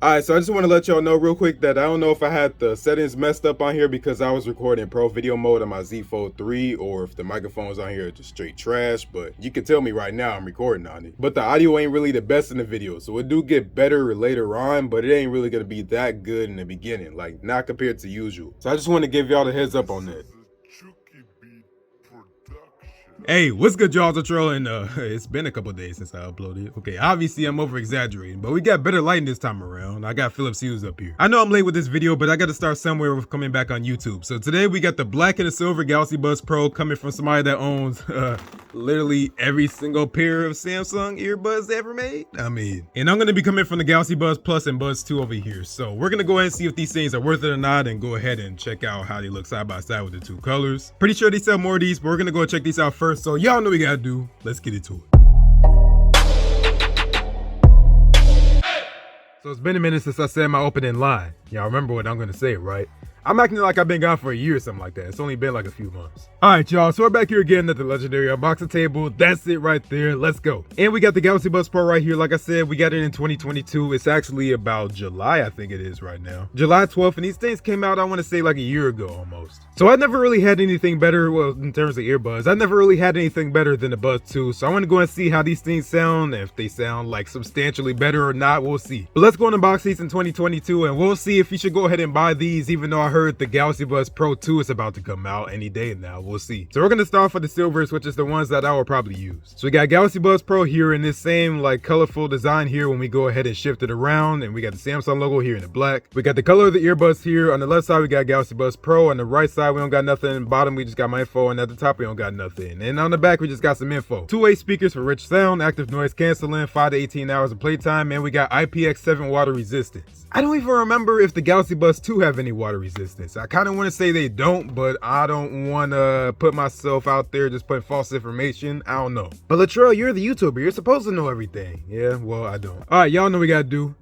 Alright, so I just want to let y'all know real quick that I don't know if I had the settings messed up on here because I was recording pro video mode on my Z Fold 3, or if the microphones on here are just straight trash, but you can tell me right now I'm recording on it. But the audio ain't really the best in the video, so it do get better later on, but it ain't really going to be that good in the beginning, like not compared to usual. So I just want to give y'all the heads up on that. Hey, what's good, y'all? Latrell, and it's been a couple days since I uploaded. Okay, obviously I'm over exaggerating, but we got better lighting this time around. I got Philips Hues up here. I know I'm late with this video, but I got to start somewhere with coming back on YouTube. So today we got the black and the silver Galaxy Buds Pro coming from somebody that owns literally every single pair of Samsung earbuds ever made. And I'm gonna be coming from the Galaxy Buds Plus and Buds 2 over here. So we're gonna go ahead and see if these things are worth it or not, and go ahead and check out how they look side by side with the two colors. Pretty sure they sell more of these, but we're gonna go check these out first. So y'all know what we gotta do. Let's get into it. So it's been a minute since I said my opening line. Y'all remember what I'm gonna say, right? I'm acting like I've been gone for a year or something like that. It's only been like a few months. Alright, y'all, so we're back here again at the legendary unboxing table. That's it right there. Let's go. And we got the Galaxy Buds Pro right here. Like I said, we got it in 2022. It's actually about July, I think it is right now. July 12th, and these things came out, I want to say, like a year ago almost. So I never really had anything better, well, in terms of earbuds, I never really had anything better than the Buds 2. So I want to go and see how these things sound. If they sound like substantially better or not, we'll see. But let's go and unbox these in 2022, and we'll see if you should go ahead and buy these, even though I heard the Galaxy Buds Pro 2 is about to come out any day now. We'll see. So we're going to start off with the silvers, which is the ones that I will probably use. So we got Galaxy Buds Pro here in this same like colorful design here when we go ahead and shift it around, and we got the Samsung logo here in the black. We got the color of the earbuds here. On the left side we got Galaxy Buds Pro. On the right side we don't got nothing. Bottom we just got my info, and at the top we don't got nothing. And on the back we just got some info. Two-way speakers for rich sound, active noise canceling, 5 to 18 hours of playtime, and we got IPX7 water resistance. I don't even remember if the Galaxy Buds 2 have any water resistance. I kind of want to say they don't, but I don't want to put myself out there just putting false information. I don't know. But Latrell, you're the YouTuber. You're supposed to know everything. Yeah, well, I don't. All right, y'all know what we got to do.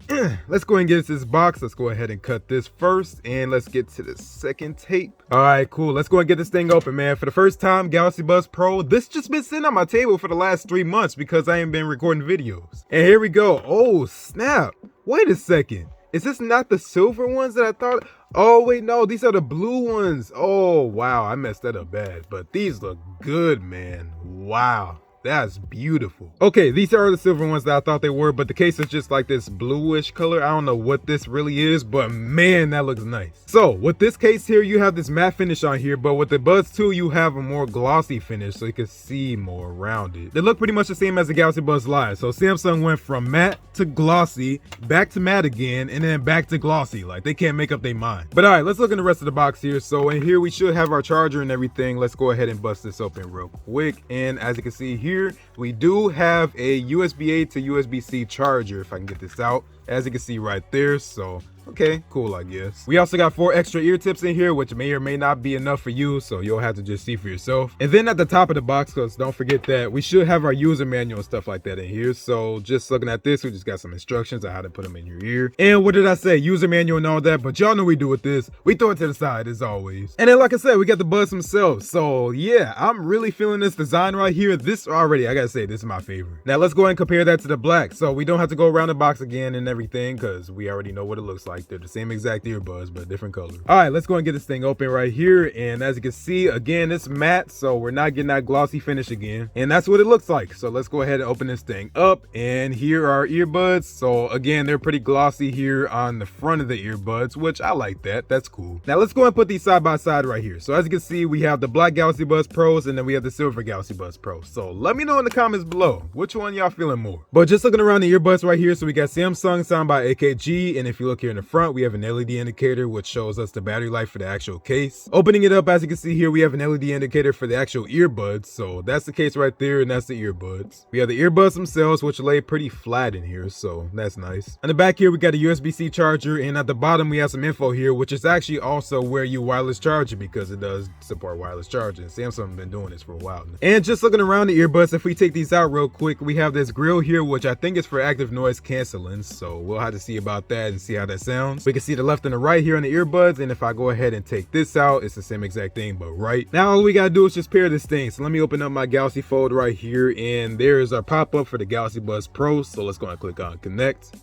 Let's go ahead and get this box. Let's go ahead and cut this first, and let's get to the second tape. All right, cool. Let's go ahead and get this thing open, man. For the first time, Galaxy Buds Pro. This just been sitting on my table for the last 3 months because I ain't been recording videos. And here we go. Oh, snap. Wait a second. Is this not the silver ones that I thought? Oh, wait, no, these are the blue ones. Oh, wow, I messed that up bad. But these look good, man. Wow. That's beautiful. Okay, these are the silver ones that I thought they were, but the case is just like this bluish color. I don't know what this really is, but man, that looks nice. So with this case here, you have this matte finish on here, but with the Buds 2, you have a more glossy finish, so you can see more around it. They look pretty much the same as the Galaxy Buds Live. So Samsung went from matte to glossy, back to matte again, and then back to glossy. Like, they can't make up their mind. But all right, let's look in the rest of the box here. So in here, we should have our charger and everything. Let's go ahead and bust this open real quick. And as you can see here, we do have a USB-A to USB-C charger, if I can get this out, as you can see right there. So okay, cool, I guess. We also got 4 extra ear tips in here, which may or may not be enough for you, so you'll have to just see for yourself. And then at the top of the box, because don't forget that we should have our user manual and stuff like that in here. So just looking at this, we just got some instructions on how to put them in your ear. And what did I say? User manual and all that, but y'all know what we do with this. We throw it to the side as always. And then like I said, we got the Buds themselves. So yeah, I'm really feeling this design right here. This already, I gotta say, this is my favorite. Now let's go ahead and compare that to the black. So we don't have to go around the box again and everything, because we already know what it looks like. They're the same exact earbuds, but different color. All right, let's go and get this thing open right here. And as you can see, again, it's matte, so we're not getting that glossy finish again. And that's what it looks like. So let's go ahead and open this thing up. And here are our earbuds. So again, they're pretty glossy here on the front of the earbuds, which I like that. That's cool. Now let's go and put these side by side right here. So as you can see, we have the black Galaxy Buds Pros, and then we have the silver Galaxy Buds Pro. So let me know in the comments below, which one y'all feeling more. But just looking around the earbuds right here, so we got Samsung sound by AKG, and if you look here in the front, we have an LED indicator which shows us the battery life for the actual case. Opening it up, as you can see here, we have an LED indicator for the actual earbuds. So that's the case right there, and that's the earbuds. We have the earbuds themselves, which lay pretty flat in here, so that's nice. On the back here, we got a USB-C charger, and at the bottom we have some info here, which is actually also where you wireless charge it, because it does support wireless charging. Samsung has been doing this for a while now. And just looking around the earbuds, if we take these out real quick, we have this grill here, which I think is for active noise canceling, so we'll have to see about that and see how that sounds. We can see the left and the right here on the earbuds, and if I go ahead and take this out, it's the same exact thing but right. Now all we gotta do is just pair this thing. So let me open up my Galaxy Fold right here, and there's our pop-up for the Galaxy Buds Pro. So let's go and click on connect.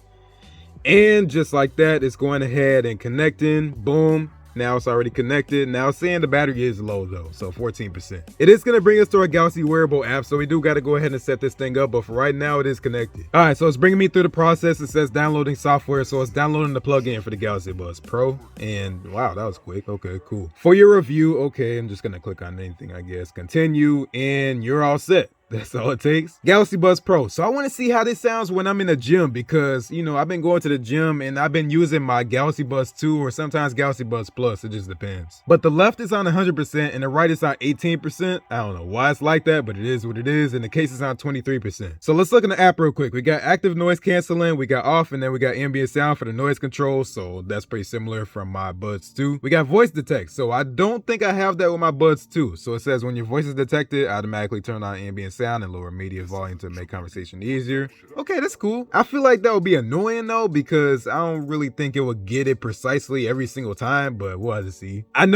And just like that, it's going ahead and connecting. Boom. Now it's already connected. Now it's saying the battery is low though, so 14%. It is gonna bring us to our Galaxy wearable app, so we do gotta go ahead and set this thing up, but for right now it is connected. All right, so it's bringing me through the process. It says downloading software, so it's downloading the plugin for the Galaxy Buds Pro. And wow, that was quick. Okay, cool. For your review, okay, I'm just gonna click on anything, I guess. Continue, and you're all set. That's all it takes. Galaxy Buds Pro. So I want to see how this sounds when I'm in the gym because, you know, I've been going to the gym and I've been using my Galaxy Buds 2 or sometimes Galaxy Buds Plus. It just depends. But the left is on 100% and the right is on 18%. I don't know why it's like that, but it is what it is. And the case is on 23%. So let's look in the app real quick. We got active noise canceling, we got off, and then we got ambient sound for the noise control. So that's pretty similar from my Buds 2. We got voice detect. So I don't think I have that with my Buds 2. So it says when your voice is detected, automatically turn on ambient sound and lower media volume to make conversation easier. Okay, that's cool. I feel like that would be annoying though because I don't really think it would get it precisely every single time, but we'll have to see. I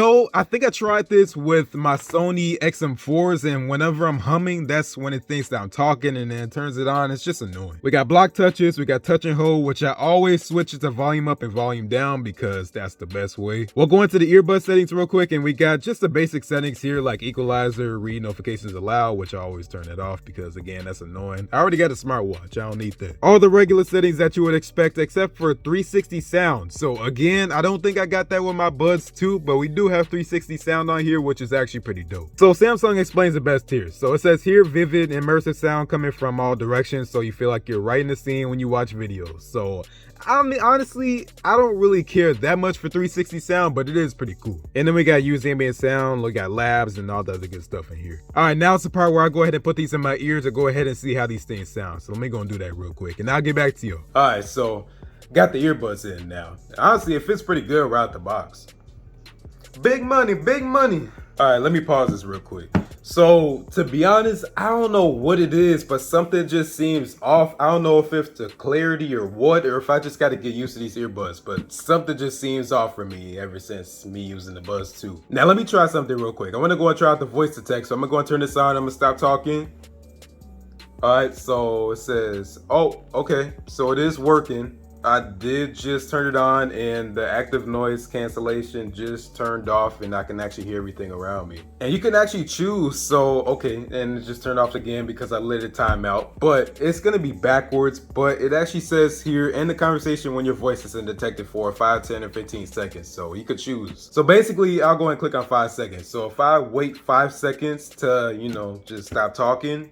think I tried this with my Sony XM4s, and whenever I'm humming, that's when it thinks that I'm talking and then it turns it on. It's just annoying. We got block touches, we got touch and hold, which I always switch it to volume up and volume down because that's the best way. We'll go into the earbud settings real quick, and we got just the basic settings here like equalizer, read notifications aloud, which I always turn it off because again, that's annoying. I already got a smartwatch. I don't need that. All the regular settings that you would expect except for 360 sound. So again, I don't think I got that with my Buds 2, but we do have 360 sound on here, which is actually pretty dope. So Samsung explains it best here. So it says here, vivid, immersive sound coming from all directions, so you feel like you're right in the scene when you watch videos. So I mean, honestly, I don't really care that much for 360 sound, but it is pretty cool. And then we got use ambient sound, we got labs and all the other good stuff in here. All right, now it's the part where I go ahead and put these in my ears to go ahead and see how these things sound. So let me go and do that real quick and I'll get back to you. All right, so got the earbuds in now. Honestly, it fits pretty good right out the box. Big money, big money. All right, let me pause this real quick. So to be honest, I don't know what it is, but something just seems off. I don't know if it's the clarity or what, or if I just got to get used to these earbuds, but something just seems off for me ever since me using the Buds 2. Now let me try something real quick. I want to go and try out the voice detect. So I'm gonna go and turn this on. I'm gonna stop talking. All right, so it says, oh, okay. So it is working. I did just turn it on and the active noise cancellation just turned off and I can actually hear everything around me. And you can actually choose, so okay, and it just turned off again because I let it time out. But it's gonna be backwards, but it actually says here, end the conversation when your voice isn't detected for 5, 10, or 15 seconds. So you could choose. So basically, I'll go and click on 5 seconds. So if I wait 5 seconds to, you know, just stop talking.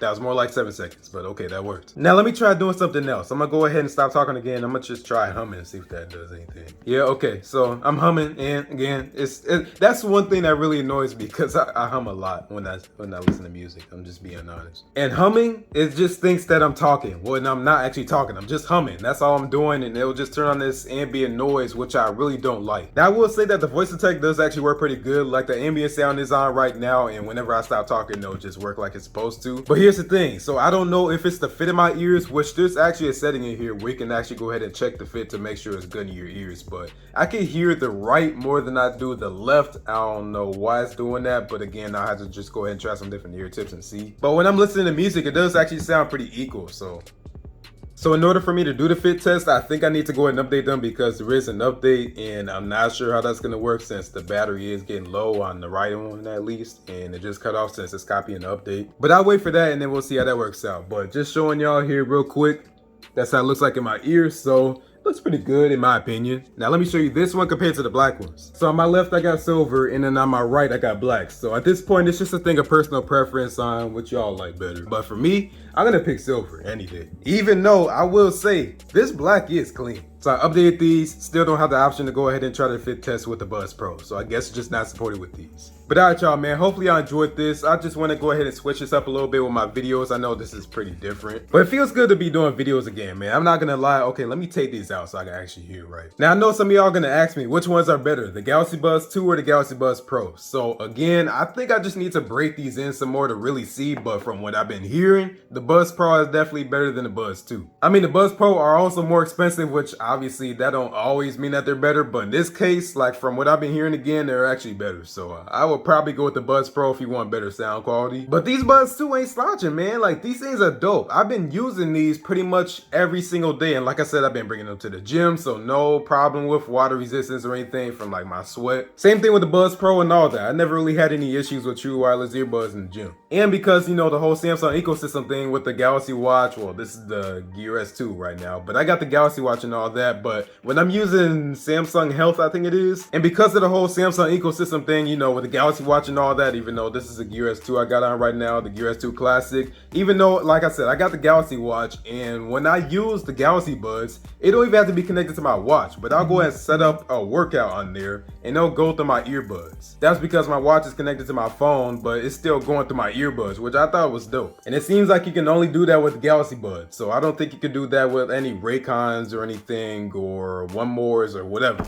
That was more like 7 seconds, but okay, that worked. Now let me try doing something else. I'm gonna go ahead and stop talking again. I'm gonna just try humming and see if that does anything. Yeah, okay, so I'm humming, and again, that's one thing that really annoys me because I hum a lot when I listen to music. I'm just being honest. And humming, it just thinks that I'm talking when I'm not actually talking. I'm just humming. That's all I'm doing, and it'll just turn on this ambient noise, which I really don't like. Now I will say that the voice detect does actually work pretty good. Like the ambient sound is on right now, and whenever I stop talking, it'll just work like it's supposed to. But here's the thing, so I don't know if it's the fit in my ears, which there's actually a setting in here where you can actually go ahead and check the fit to make sure it's good in your ears, but I can hear the right more than I do the left. I don't know why it's doing that, but again, I'll have to just go ahead and try some different ear tips and see. But when I'm listening to music, it does actually sound pretty equal. So in order for me to do the fit test, I think I need to go ahead and update them because there is an update and I'm not sure how that's going to work since the battery is getting low on the right one at least, and it just cut off since it's copying the update. But I'll wait for that and then we'll see how that works out. But just showing y'all here real quick, that's how it looks like in my ears. So looks pretty good in my opinion. Now let me show you this one compared to the black ones. So on my left I got silver and then on my right I got black. So at this point it's just a thing of personal preference on what y'all like better. But for me, I'm gonna pick silver any day. Even though I will say this black is clean. So I updated these, still don't have the option to go ahead and try to fit test with the Buds Pro. So I guess it's just not supported with these. But all right, y'all, man, hopefully y'all enjoyed this. I just want to go ahead and switch this up a little bit with my videos. I know this is pretty different, but it feels good to be doing videos again, man. I'm not gonna lie. Okay, let me take these out so I can actually hear right. Now, I know some of y'all gonna ask me which ones are better, the Galaxy Buds 2 or the Galaxy Buds Pro. So again, I think I just need to break these in some more to really see, but from what I've been hearing, the Buds Pro is definitely better than the Buds 2. I mean, the Buds Pro are also more expensive, which I obviously that don't always mean that they're better, but in this case, like from what I've been hearing again, they're actually better. So I would probably go with the Buds Pro if you want better sound quality. But these Buds 2 ain't slouching, man. Like these things are dope. I've been using these pretty much every single day, and like I said, I've been bringing them to the gym, so no problem with water resistance or anything from like my sweat. Same thing with the Buds Pro and all that. I never really had any issues with true wireless earbuds in the gym. And because, you know, the whole Samsung ecosystem thing with the Galaxy Watch, well, this is the Gear S2 right now, but I got the Galaxy Watch and all that. But when I'm using Samsung Health, I think it is, and because of the whole Samsung ecosystem thing, you know, with the Galaxy Watch and all that, even though this is a Gear S2 I got on right now, the Gear S2 Classic, even though, like I said, I got the Galaxy Watch, and when I use the Galaxy Buds, it don't even have to be connected to my watch, but I'll go ahead and set up a workout on there, and it'll go through my earbuds. That's because my watch is connected to my phone, but it's still going through my earbuds, which I thought was dope. And it seems like you can only do that with Galaxy Buds, so I don't think you can do that with any Raycons or anything, or One Mores or whatever.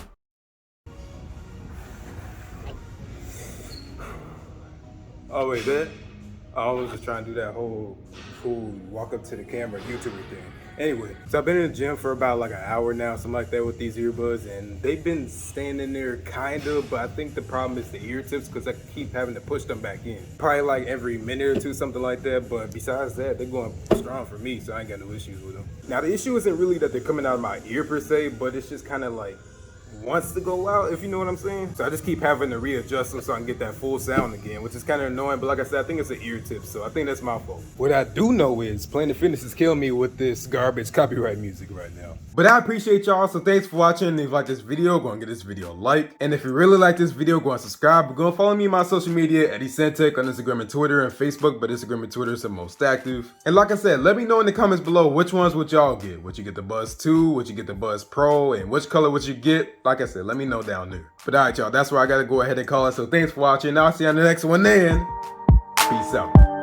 Oh wait, that? I was just trying to do that whole cool walk up to the camera YouTuber thing. Anyway, so I've been in the gym for about like an hour now, something like that, with these earbuds, and they've been staying in there kind of, but I think the problem is the ear tips, because I keep having to push them back in. Probably like every minute or two, something like that, but besides that, they're going strong for me, so I ain't got no issues with them. Now the issue isn't really that they're coming out of my ear per se, but it's just kind of like wants to go out, if you know what I'm saying. So I just keep having to readjust them so I can get that full sound again, which is kind of annoying, but like I said, I think it's an ear tip, so I think that's my fault. What I do know is Planet Fitness is killing me with this garbage copyright music right now. But I appreciate y'all, so thanks for watching. If you like this video, go and give this video a like. And if you really like this video, go and subscribe. Go and follow me on my social media, Eddie Centec, on Instagram and Twitter and Facebook, but Instagram and Twitter is the most active. And like I said, let me know in the comments below which ones would y'all get. Would you get the Buds 2? Would you get the Buds Pro? And which color would you get? Like I said, let me know down there. But alright y'all, that's where I gotta go ahead and call it. So thanks for watching. I'll see you on the next one then. Peace out.